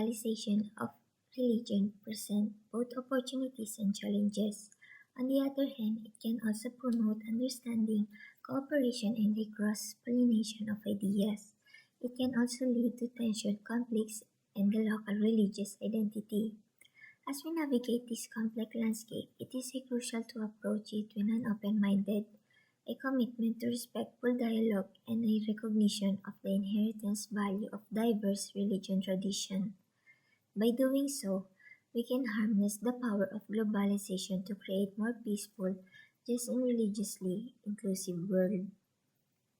globalization of religion present both opportunities and challenges. On the other hand, it can also promote understanding, cooperation, and the cross-pollination of ideas. It can also lead to tension, conflicts, and the local religious identity. As we navigate this complex landscape, it is crucial to approach it with an open-minded, a commitment to respectful dialogue, and a recognition of the inherent value of diverse religion tradition. By doing so, we can harness the power of globalization to create more peaceful, just and religiously inclusive world.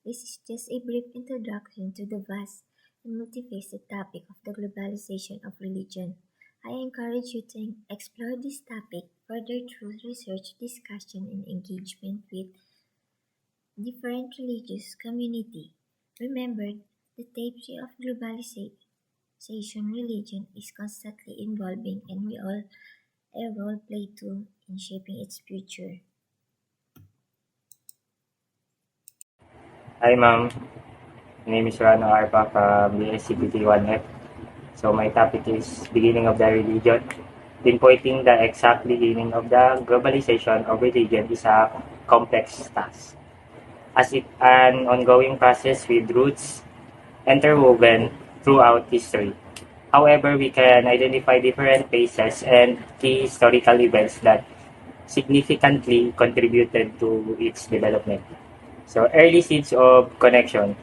This is just a brief introduction to the vast and multifaceted topic of the globalization of religion. I encourage you to explore this topic further through research, discussion, and engagement with different religious community. Remember, the tapestry of globalization religion is constantly evolving and we all a role play too in shaping its future. Hi ma'am, my name is Rano Arpa from the SCPT-1F. So my topic is beginning of the religion. Pinpointing the exact beginning of the globalization of religion is a complex task, as it an ongoing process with roots interwoven throughout history. However, we can identify different phases and key historical events that significantly contributed to its development. So early seeds of connection.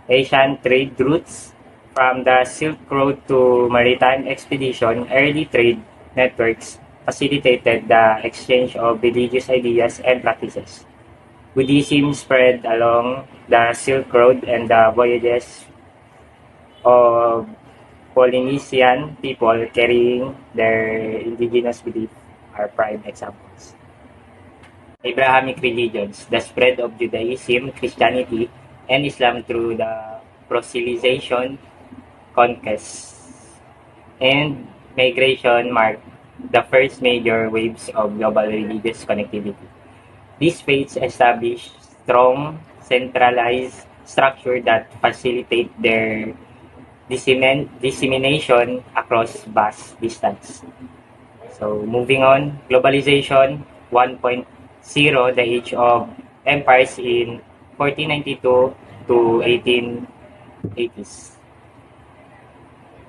Asian trade routes from the Silk Road to maritime expedition, early trade networks facilitated the exchange of religious ideas and practices. Buddhism spread along the Silk Road and the voyages of Polynesian people carrying their indigenous belief are prime examples. Abrahamic religions, the spread of Judaism, Christianity, and Islam through the proselytization, conquest, and migration marked the first major waves of global religious connectivity. These faiths established strong, centralized structure that facilitate their dissemination across vast distance. So moving on, globalization 1.0, the age of empires in 1492 to 1880s.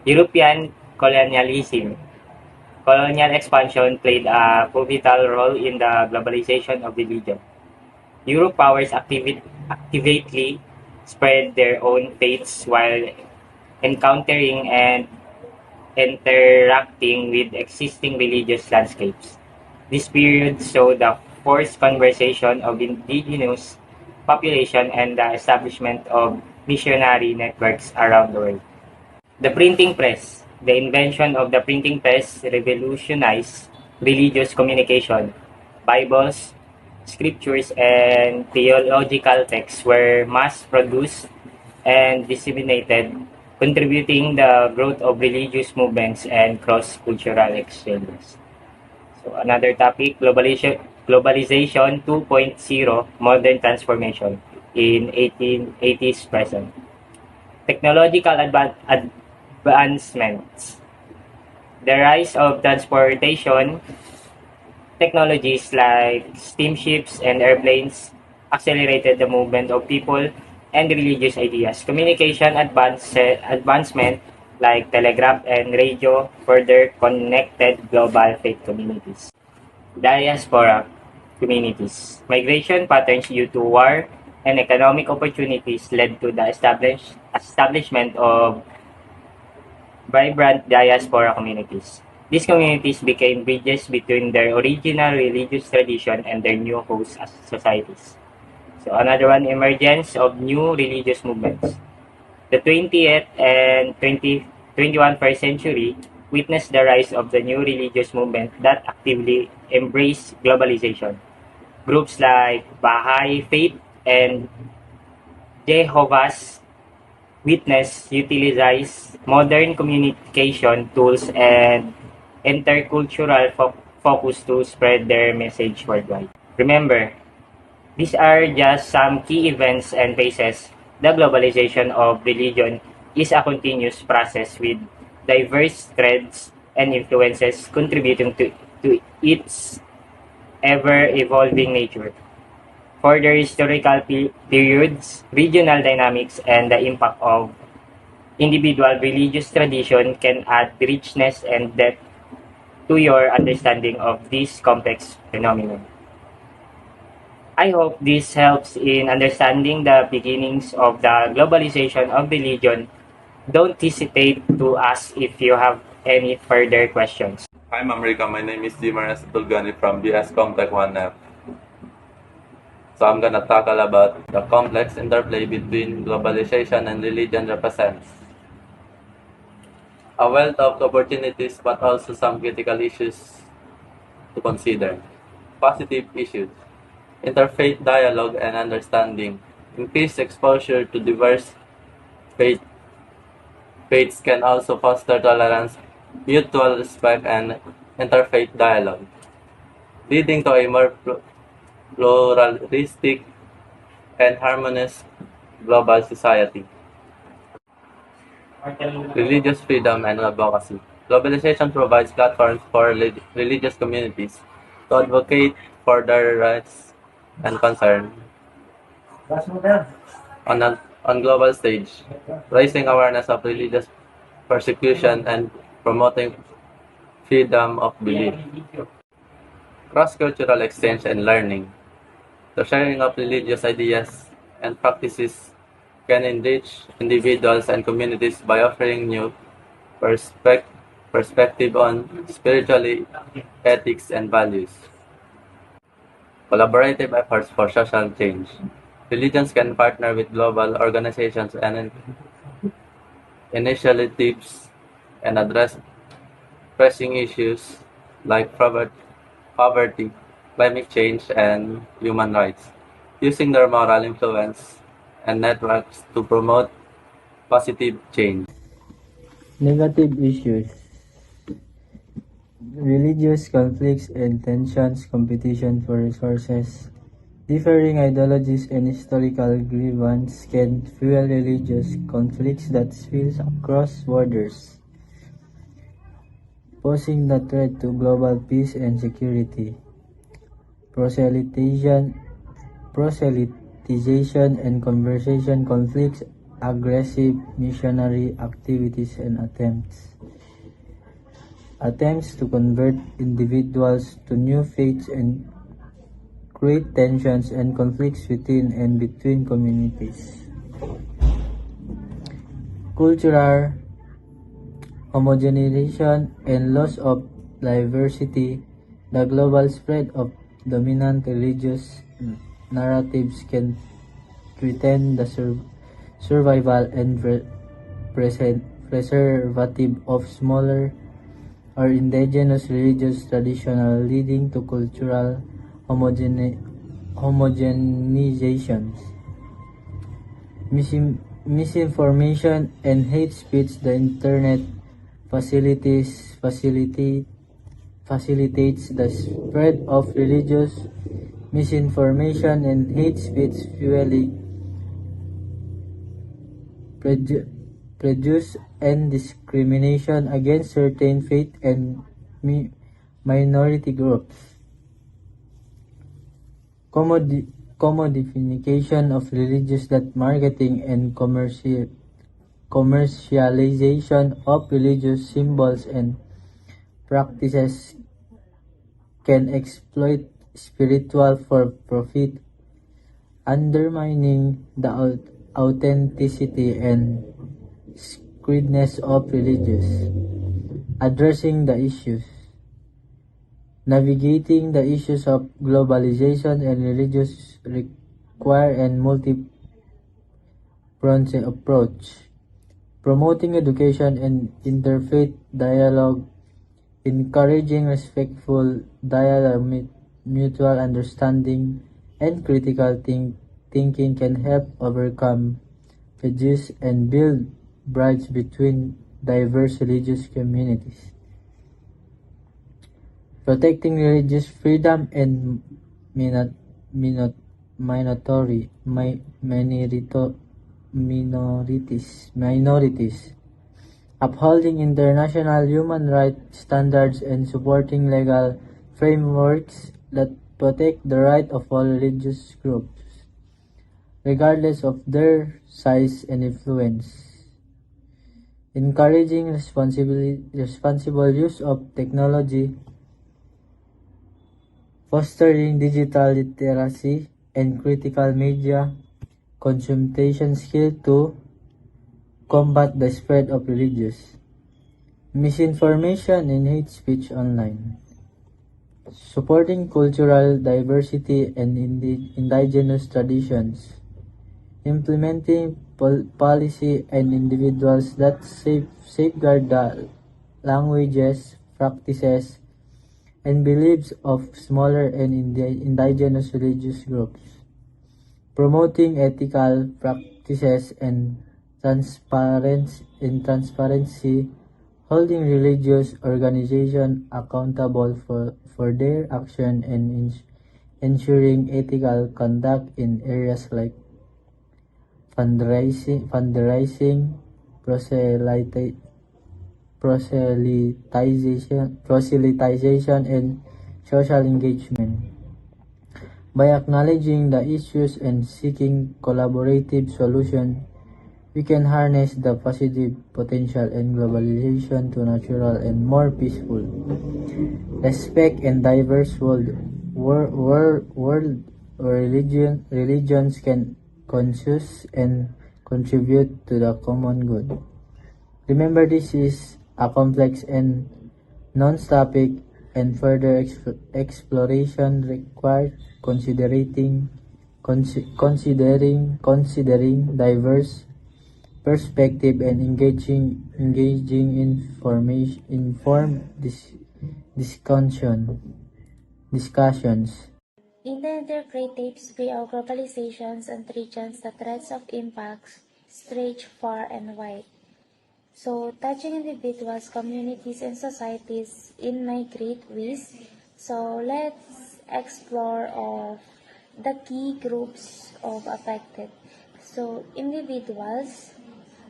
European colonialism. Colonial expansion played a pivotal role in the globalization of religion. Europe powers actively spread their own faiths while encountering and interacting with existing religious landscapes. This period saw the forced conversion of indigenous population and the establishment of missionary networks around the world. The printing press. The invention of the printing press revolutionized religious communication. Bibles, scriptures, and theological texts were mass-produced and disseminated, contributing the growth of religious movements and cross-cultural exchanges. So another topic, globalization 2.0, modern transformation in 1880s present. Technological advancements. The rise of transportation technologies like steamships and airplanes accelerated the movement of people and religious ideas. Communication advancement like telegraph and radio further connected global faith communities. Diaspora communities. Migration patterns due to war and economic opportunities led to the establishment of vibrant diaspora communities. These communities became bridges between their original religious tradition and their new host societies. So another one, emergence of new religious movements. The 20th and 21st century witnessed the rise of the new religious movement that actively embrace globalization. Groups like Baha'i Faith and Jehovah's Witness utilize modern communication tools and intercultural focus to spread their message worldwide. Remember, these are just some key events and phases. The globalization of religion is a continuous process with diverse threads and influences contributing to its ever-evolving nature. For the historical periods, regional dynamics, and the impact of individual religious tradition can add richness and depth to your understanding of this complex phenomenon. I hope this helps in understanding the beginnings of the globalization of religion. Don't hesitate to ask if you have any further questions. Hi, Mamrika. My name is Dimaras Tulgani from BS Comtech 1F. So I'm gonna tackle about the complex interplay between globalization and religion represents a wealth of opportunities, but also some critical issues to consider. Positive issues: interfaith dialogue and understanding. Increased exposure to diverse faith, faiths can also foster tolerance, mutual respect, and interfaith dialogue, leading to a more pluralistic and harmonious global society. Religious freedom and advocacy. Globalization provides platforms for religious communities to advocate for their rights and concern on global stage, raising awareness of religious persecution and promoting freedom of belief. Cross-cultural exchange and learning. The sharing of religious ideas and practices can enrich individuals and communities by offering new perspec- perspective on spirituality, ethics, and values. Collaborative efforts for social change. Religions can partner with global organizations and initiatives and address pressing issues like poverty, climate change, and human rights, using their moral influence and networks to promote positive change. Negative issues: religious conflicts and tensions, competition for resources, differing ideologies, and historical grievance can fuel religious conflicts that spill across borders, posing the threat to global peace and security. Proselytization, proselytization and conversion conflicts, aggressive missionary activities, and attempts to convert individuals to new faiths and create tensions and conflicts within and between communities. Cultural homogenization and loss of diversity. The global spread of dominant religious narratives can threaten the survival and preservative of smaller or indigenous religious traditions, leading to cultural homogenizations. Misinformation and hate speech. The internet facilitates the spread of religious misinformation and hate speech, fueling prejudice and discrimination against certain faith and minority groups. Commodification of religious that marketing and commercialization of religious symbols and practices can exploit spiritual for profit, undermining the authenticity and sacredness of religious. Addressing the issues. Navigating the issues of globalization and religious require a multi-pronged approach. Promoting education and interfaith dialogue, encouraging respectful dialogue, mutual understanding, and critical thinking can help overcome prejudice and build bridges between diverse religious communities. Protecting religious freedom and minorities. upholding international human rights standards and supporting legal frameworks that protect the right of all religious groups, regardless of their size and influence. Encouraging responsible use of technology, fostering digital literacy and critical media consumption skill to combat the spread of religious misinformation and hate speech online. Supporting cultural diversity and indigenous traditions. Implementing policy and individuals that safeguard the languages, practices, and beliefs of smaller and indigenous religious groups. Promoting ethical practices and transparency, holding religious organizations accountable for their action and ensuring ethical conduct in areas like fundraising, proselytization, and social engagement. By acknowledging the issues and seeking collaborative solutions, we can harness the positive potential in globalization to natural and more peaceful, respect and diverse world where religions can consist and contribute to the common good. Remember, this is a complex and non-topic, and further exploration required considering diverse perspective and engaging informed discussions. In the interpretive sphere of globalizations and regions, the threats of impacts stretch far and wide. So, touching individuals, communities, and societies in migrate ways. So, let's explore of the key groups of affected. So, individuals.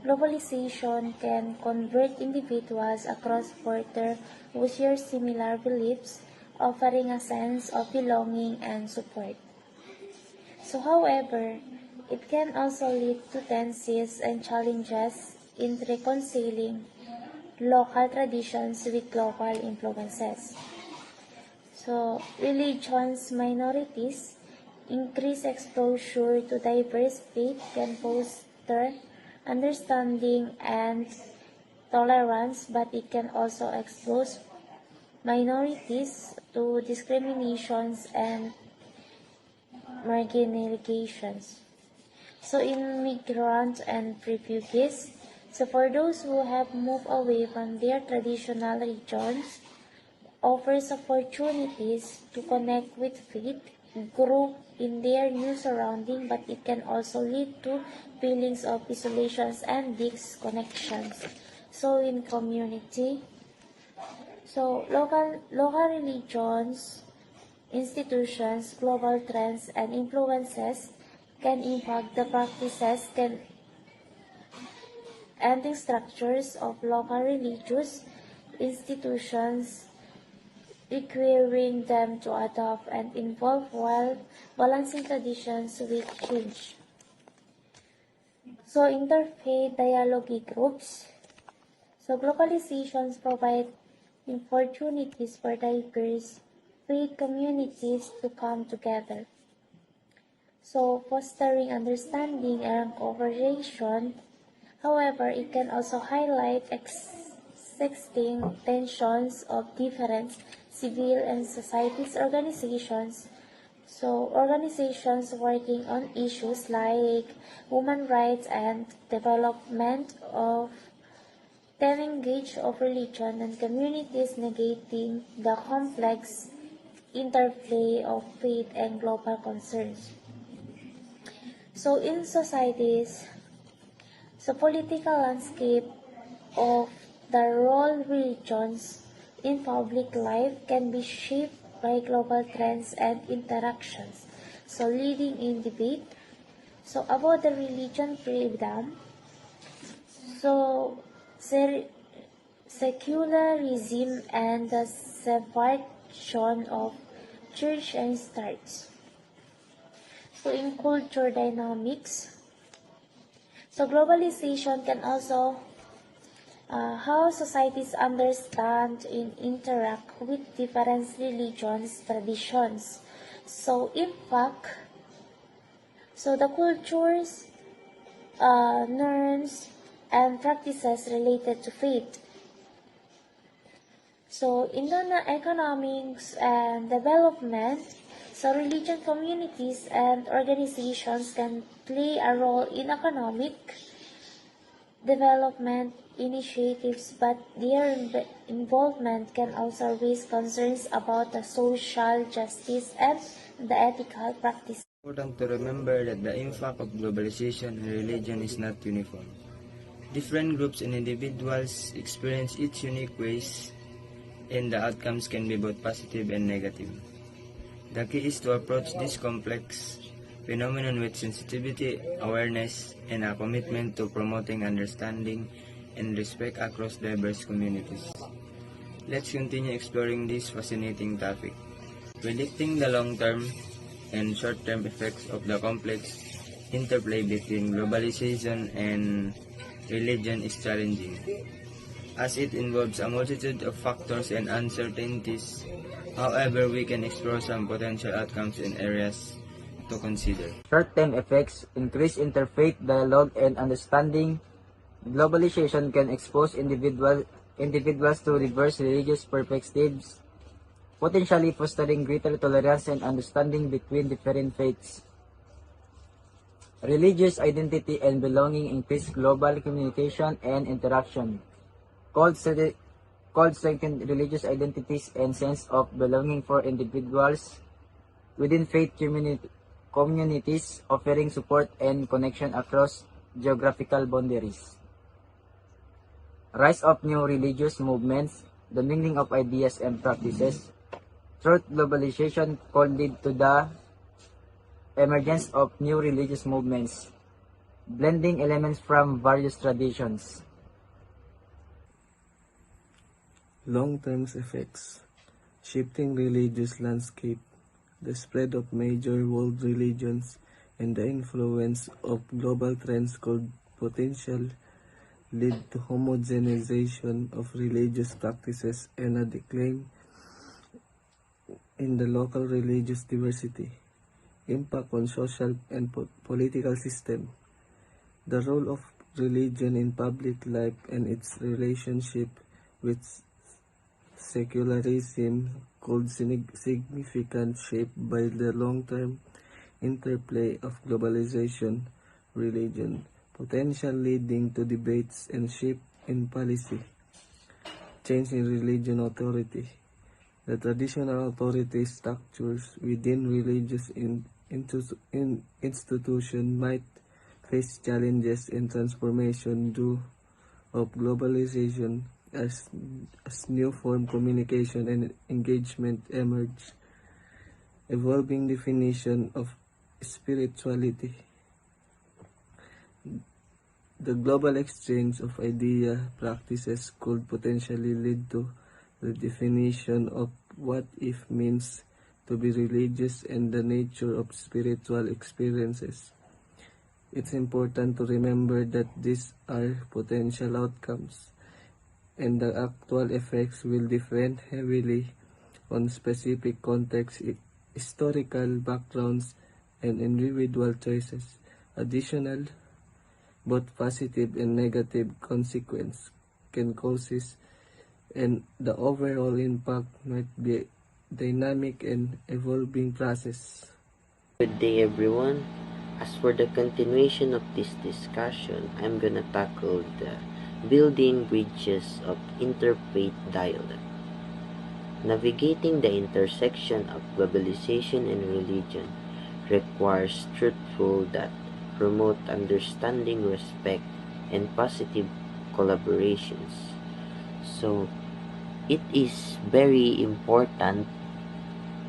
Globalization can convert individuals across borders who share similar beliefs, offering a sense of belonging and support. So, however, it can also lead to tensions and challenges in reconciling local traditions with global influences. So, religions minorities increased exposure to diverse faith can foster understanding and tolerance, but it can also expose minorities to discriminations and marginalizations. So immigrants and refugees, so for those who have moved away from their traditional regions, offers opportunities to connect with faith group in their new surrounding, but it can also lead to feelings of isolation and disconnections. So in community, so local religions, institutions, global trends, and influences can impact the practices and the structures of local religious institutions, requiring them to adopt and evolve while balancing traditions with change. So interfaith dialogue groups. So globalizations provide opportunities for diverse faith communities to come together. So fostering understanding and cooperation. However, it can also highlight existing tensions of different civil and societies organizations. So organizations working on issues like human rights and development of then engage of religion and communities negating the complex interplay of faith and global concerns. So in societies, so political landscape of the role religions in public life can be shaped by global trends and interactions. So leading in debate. So about the religion freedom. So secularism and the separation of church and state. So in culture dynamics, so globalization can also how societies understand and interact with different religions, traditions. So impact, so the cultures, norms, and practices related to faith. So in the economics and development, so religion communities and organizations can play a role in economic development initiatives, but their involvement can also raise concerns about the social justice and the ethical practice. Important to remember that the impact of globalization and religion is not uniform. Different groups and individuals experience its unique ways, and the outcomes can be both positive and negative. The key is to approach this complex phenomenon with sensitivity, awareness, and a commitment to promoting understanding and respect across diverse communities. Let's continue exploring this fascinating topic. Predicting the long-term and short-term effects of the complex interplay between globalization and religion is challenging, as it involves a multitude of factors and uncertainties. However, we can explore some potential outcomes and areas to consider. Short-term effects, increase interfaith dialogue and understanding. Globalization can expose individuals to diverse religious perspectives, potentially fostering greater tolerance and understanding between different faiths. Religious identity and belonging increase global communication and interaction. Called strengthen religious identities and sense of belonging for individuals within faith communities, offering support and connection across geographical boundaries. Rise of new religious movements, the mingling of ideas and practices. Through globalization could lead to the emergence of new religious movements, blending elements from various traditions. Long-term effects, shifting religious landscape, the spread of major world religions, and the influence of global trends could potentially lead to homogenization of religious practices and a decline in the local religious diversity. Impact on social and political system, the role of religion in public life and its relationship with secularism could significantly shaped by the long-term interplay of globalization, religion, potential leading to debates and shift in policy. Change in religion authority. The traditional authority structures within religious institutions might face challenges in transformation due of globalization as new form communication and engagement emerge. Evolving definition of spirituality. The global exchange of ideas, practices could potentially lead to the definition of what it means to be religious and the nature of spiritual experiences. It's important to remember that these are potential outcomes, and the actual effects will depend heavily on specific contexts, historical backgrounds, and individual choices. Additional, both positive and negative consequences can causes, and the overall impact might be a dynamic and evolving process. Good day, everyone. As for the continuation of this discussion, I'm gonna tackle the building bridges of interfaith dialogue. Navigating the intersection of globalization and religion requires truthful that promote understanding, respect, and positive collaborations. So, it is very important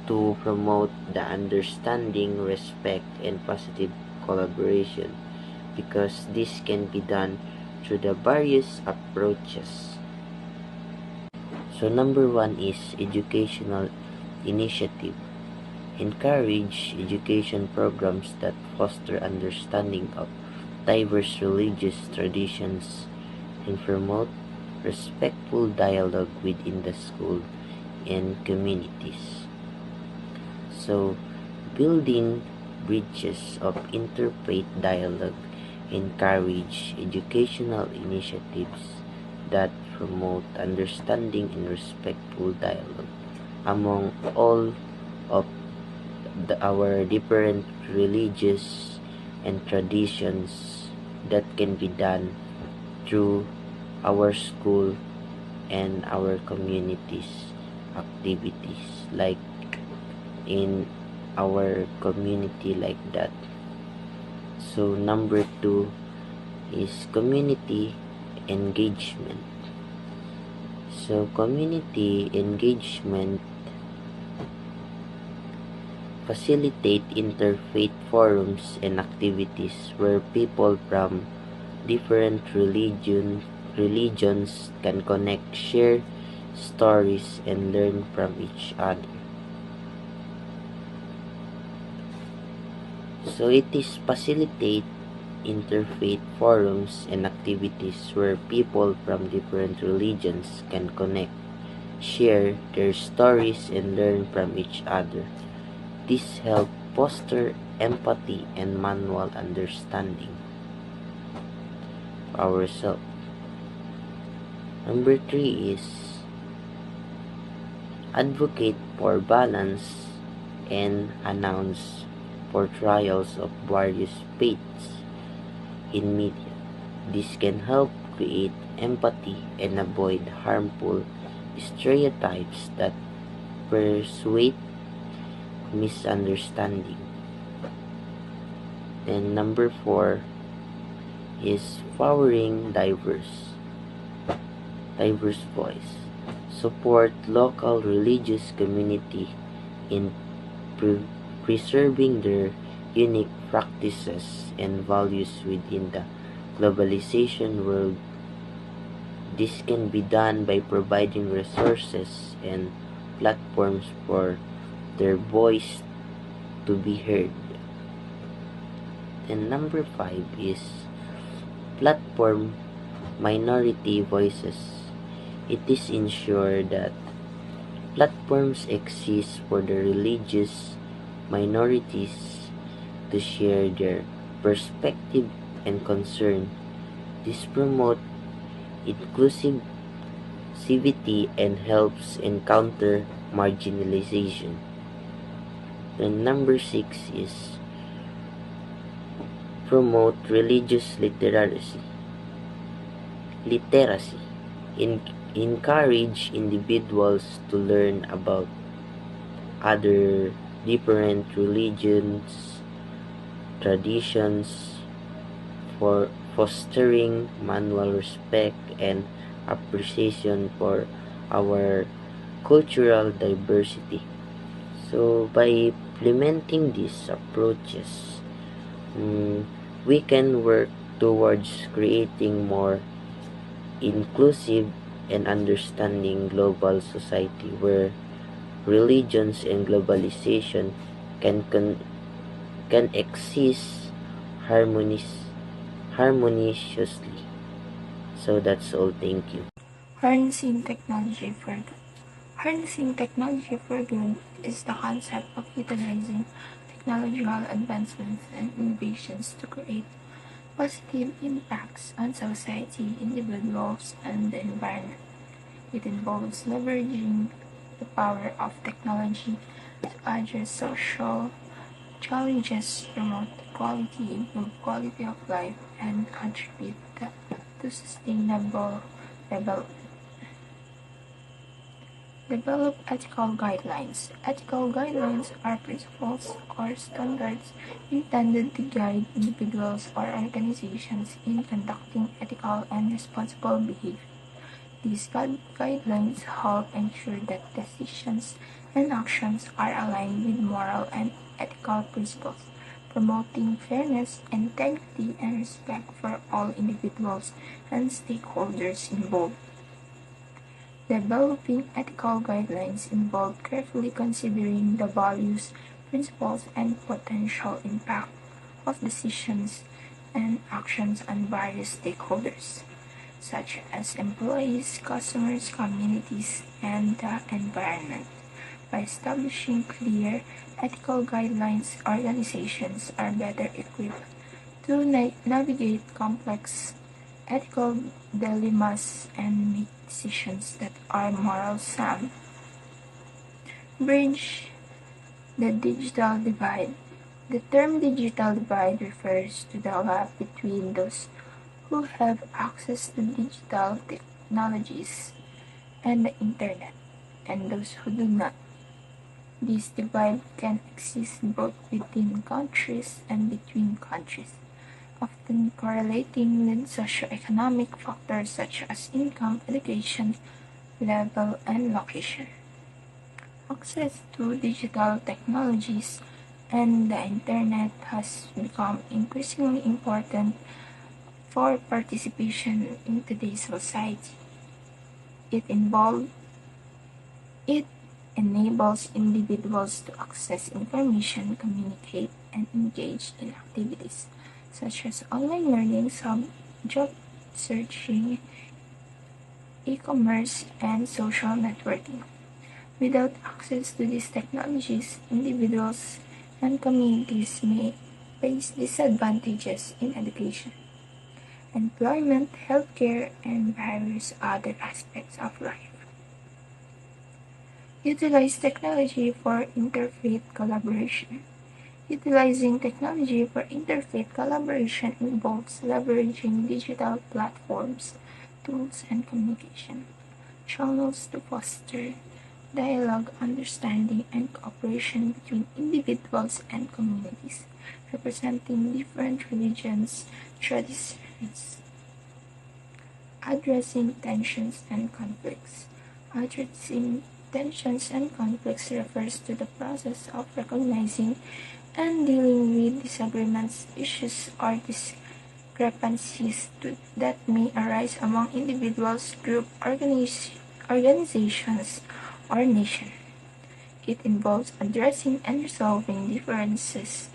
to promote the understanding, respect, and positive collaboration, because this can be done through the various approaches. So number one is educational initiative. Encourage education programs that foster understanding of diverse religious traditions and promote respectful dialogue within the school and communities. So, building bridges of interfaith dialogue encourage educational initiatives that promote understanding and respectful dialogue among all of our different religious and traditions that can be done through our school and our communities activities, like in our community like that. So number two is community engagement. So community engagement facilitate interfaith forums and activities where people from different religions can connect, share stories, and learn from each other. So it is facilitate interfaith forums and activities where people from different religions can connect, share their stories, and learn from each other. This helps foster empathy and mutual understanding of ourselves. Number three is advocate for balance and announce for trials of various faiths in media. This can help create empathy and avoid harmful stereotypes that persuade misunderstanding. And number four is powering diverse voice. Support local religious community in preserving their unique practices and values within the globalization world. This can be done by providing resources and platforms for their voice to be heard. And number five is platform minority voices. It is ensured that platforms exist for the religious minorities to share their perspective and concern. This promotes inclusivity and helps encounter marginalization. Then number six is promote religious literacy. Encourage individuals to learn about other different religions, traditions, for fostering mutual respect and appreciation for our cultural diversity. So by implementing these approaches, we can work towards creating more inclusive and understanding global society where religions and globalization can exist harmoniously. So that's all. Thank you. Harnessing technology for good. Harnessing technology for good is the concept of utilizing technological advancements and innovations to create positive impacts on society, individuals, and the environment. It involves leveraging the power of technology to address social challenges, promote equality, improve quality of life, and contribute to sustainable development. Develop ethical guidelines. Ethical guidelines are principles or standards intended to guide individuals or organizations in conducting ethical and responsible behavior. These guidelines help ensure that decisions and actions are aligned with moral and ethical principles, promoting fairness, integrity, and respect for all individuals and stakeholders involved. Developing ethical guidelines involve carefully considering the values, principles, and potential impact of decisions and actions on various stakeholders, such as employees, customers, communities, and the environment. By establishing clear ethical guidelines, organizations are better equipped to navigate complex ethical dilemmas and make decisions that are moral sound. Bridge the digital divide. The term digital divide refers to the gap between those who have access to digital technologies and the internet and those who do not. This divide can exist both within countries and between countries, often correlating with socioeconomic factors such as income, education level, and location. Access to digital technologies and the internet has become increasingly important for participation in today's society. It involves It enables individuals to access information, communicate, and engage in activities such as online learning, job searching, e-commerce, and social networking. Without access to these technologies, individuals and communities may face disadvantages in education, employment, healthcare, and various other aspects of life. Utilize technology for interfaith collaboration. Utilizing technology for interfaith collaboration involves leveraging digital platforms, tools, and communication channels to foster dialogue, understanding, and cooperation between individuals and communities representing different religions, traditions. Addressing tensions and conflicts. Addressing tensions and conflicts refers to the process of recognizing and dealing with disagreements, issues, or discrepancies that may arise among individuals, groups, organizations, or nations. It involves addressing and resolving differences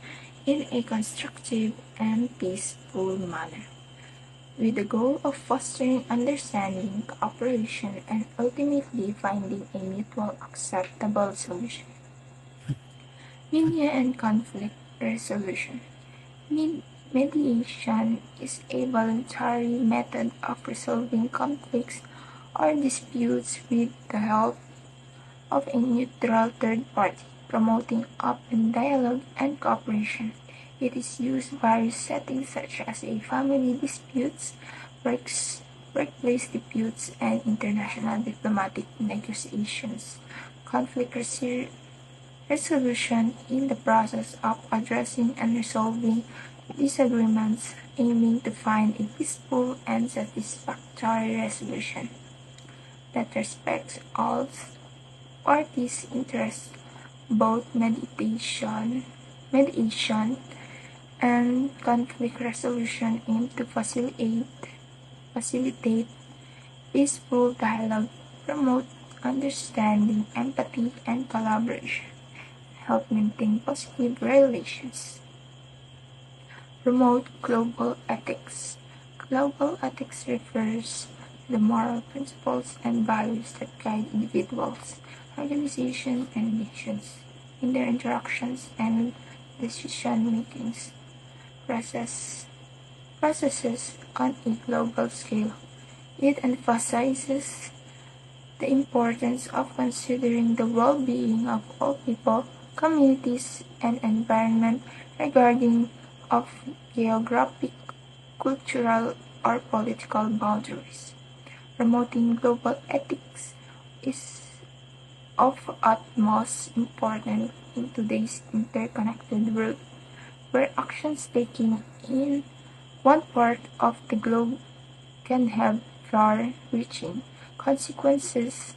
in a constructive and peaceful manner, with the goal of fostering understanding, cooperation, and ultimately finding a mutual acceptable solution. Media and conflict resolution. Mediation is a voluntary method of resolving conflicts or disputes with the help of a neutral third party, promoting open dialogue and cooperation. It is used in various settings such as family disputes, workplace disputes, and international diplomatic negotiations. Conflict resolution in the process of addressing and resolving disagreements, aiming to find a peaceful and satisfactory resolution that respects all parties' interests. Both mediation and conflict resolution aim to facilitate peaceful dialogue, promote understanding, empathy, and collaboration, help maintain positive relations. Promote global ethics. Global ethics refers to the moral principles and values that guide individuals, organizations, and nations in their interactions and decision-making processes on a global scale. It emphasizes the importance of considering the well-being of all people, communities, and environment regarding of geographic, cultural, or political boundaries. Promoting global ethics is of utmost importance in today's interconnected world, where actions taken in one part of the globe can have far-reaching consequences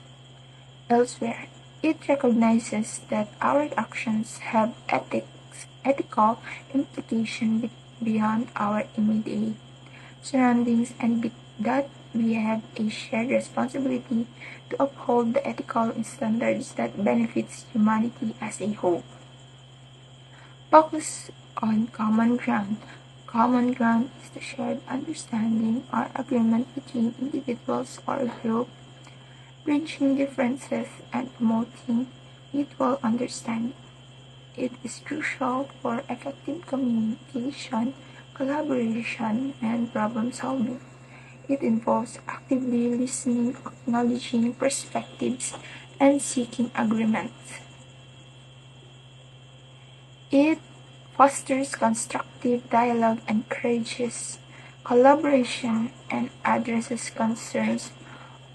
elsewhere. It recognizes that our actions have ethical implications beyond our immediate surroundings and that we have a shared responsibility to uphold the ethical standards that benefits humanity as a whole. Focus on common ground. Common ground is the shared understanding or agreement between individuals or groups, bridging differences and promoting mutual understanding. It is crucial for effective communication, collaboration, and problem solving. It involves actively listening, acknowledging perspectives, and seeking agreements. It fosters constructive dialogue, encourages collaboration, and addresses concerns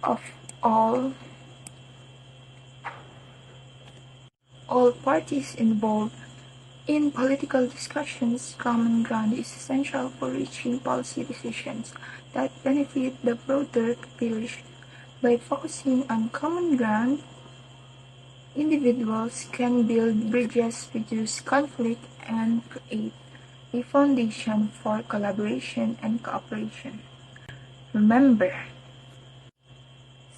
of all parties involved. In political discussions, common ground is essential for reaching policy decisions that benefit the broader population. By focusing on common ground, individuals can build bridges, reduce conflict, and create a foundation for collaboration and cooperation. Remember,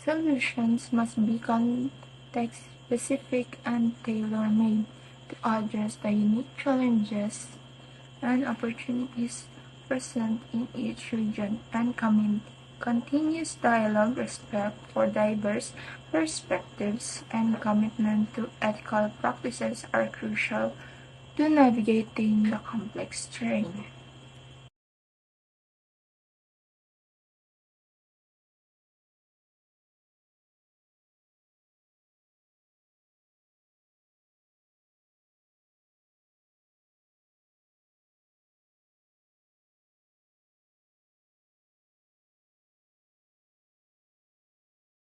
solutions must be context-specific and tailor-made to address the unique challenges and opportunities present in each region and community. Continuous dialogue, respect for diverse perspectives, and commitment to ethical practices are crucial to navigating the complex terrain.